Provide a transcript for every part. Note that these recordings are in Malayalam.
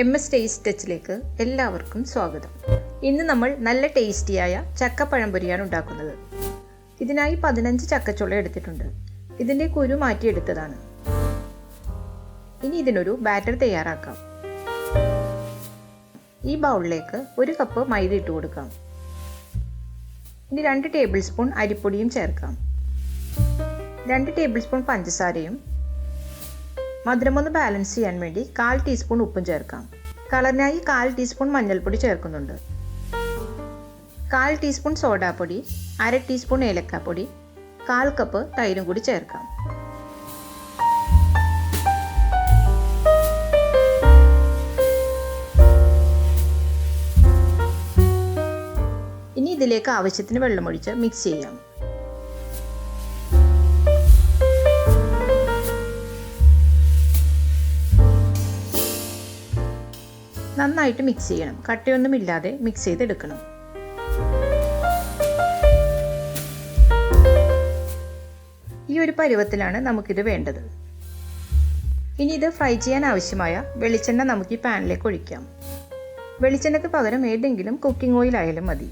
MSTasteTouchലേക്ക് എല്ലാവർക്കും സ്വാഗതം. ഇന്ന് നമ്മൾ നല്ല ടേസ്റ്റിയായ ചക്ക പഴംപൊരിയാണ് ഉണ്ടാക്കുന്നത്. ഇതിനായി 15 ചക്കച്ചുള എടുത്തിട്ടുണ്ട്. ഇതിൻ്റെ കുരു മാറ്റിയെടുത്തതാണ്. ഇനി ഇതിനൊരു ബാറ്റർ തയ്യാറാക്കാം. ഈ ബൗളിലേക്ക് 1 കപ്പ് മൈദ ഇട്ട് കൊടുക്കാം. ഇനി 2 ടേബിൾ സ്പൂൺ അരിപ്പൊടിയും ചേർക്കാം. 2 ടേബിൾ സ്പൂൺ പഞ്ചസാരയും മധുരമൊന്ന് ബാലൻസ് ചെയ്യാൻ വേണ്ടി 1/4 ടീസ്പൂൺ ഉപ്പും ചേർക്കാം. കളറിനായി 1/4 ടീസ്പൂൺ മഞ്ഞൾപ്പൊടി ചേർക്കുന്നുണ്ട്. 1/4 ടീസ്പൂൺ സോഡാപ്പൊടി, 1/2 ടീസ്പൂൺ ഏലക്കാപ്പൊടി, 1/4 കപ്പ് തൈരും കൂടി ചേർക്കാം. ഇനി ഇതിലേക്ക് ആവശ്യത്തിന് വെള്ളമൊഴിച്ച് മിക്സ് ചെയ്യാം. നന്നായിട്ട് മിക്സ് ചെയ്യണം. കട്ടയൊന്നുമില്ലാതെ മിക്സ് ചെയ്തെടുക്കണം. ഈ ഒരു പരുവത്തിലാണ് നമുക്കിത് വേണ്ടത്. ഇനി ഇത് ഫ്രൈ ചെയ്യാൻ ആവശ്യമായ വെളിച്ചെണ്ണ നമുക്ക് ഈ പാനിലേക്ക് ഒഴിക്കാം. വെളിച്ചെണ്ണയ്ക്ക് പകരം ഏതെങ്കിലും കുക്കിംഗ് ഓയിൽ ആയാലും മതി.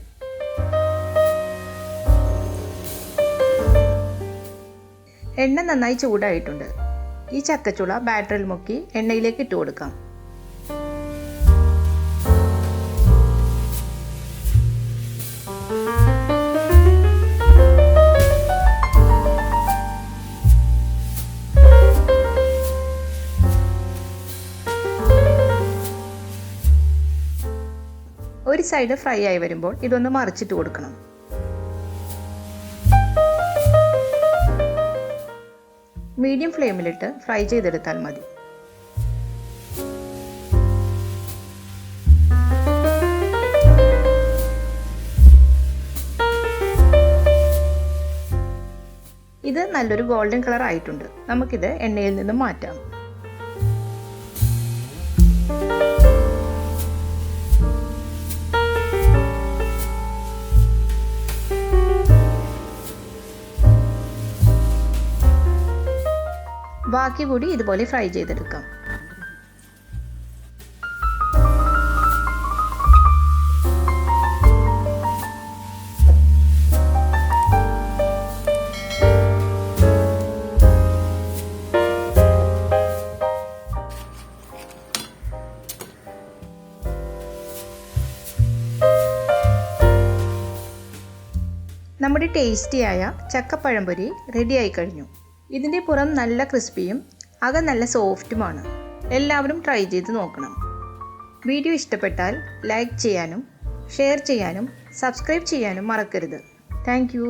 എണ്ണ നന്നായി ചൂടായിട്ടുണ്ട്. ഈ ചക്കച്ചുള ബാറ്ററിൽ മുക്കി എണ്ണയിലേക്ക് ഇട്ട് കൊടുക്കാം. ഒരു സൈഡ് ഫ്രൈ ആയി വരുമ്പോൾ ഇതൊന്ന് മറിച്ചിട്ട് കൊടുക്കണം. മീഡിയം ഫ്ലെയിമിലിട്ട് ഫ്രൈ ചെയ്തെടുത്താൽ മതി. ഇത് നല്ലൊരു ഗോൾഡൻ കളർ ആയിട്ടുണ്ട്. നമുക്കിത് എണ്ണയിൽ നിന്നും മാറ്റാം. ബാക്കി കൂടി ഇതുപോലെ ഫ്രൈ ചെയ്തെടുക്കാം. നമ്മുടെ ടേസ്റ്റിയായ ചക്കപ്പഴംപൊരി റെഡിയായി കഴിഞ്ഞു. ഇതിൻ്റെ പുറം നല്ല ക്രിസ്പിയും അകം നല്ല സോഫ്റ്റുമാണ്. എല്ലാവരും ട്രൈ ചെയ്ത് നോക്കണം. വീഡിയോ ഇഷ്ടപ്പെട്ടാൽ ലൈക്ക് ചെയ്യാനും ഷെയർ ചെയ്യാനും സബ്സ്ക്രൈബ് ചെയ്യാനും മറക്കരുത്. Thank you.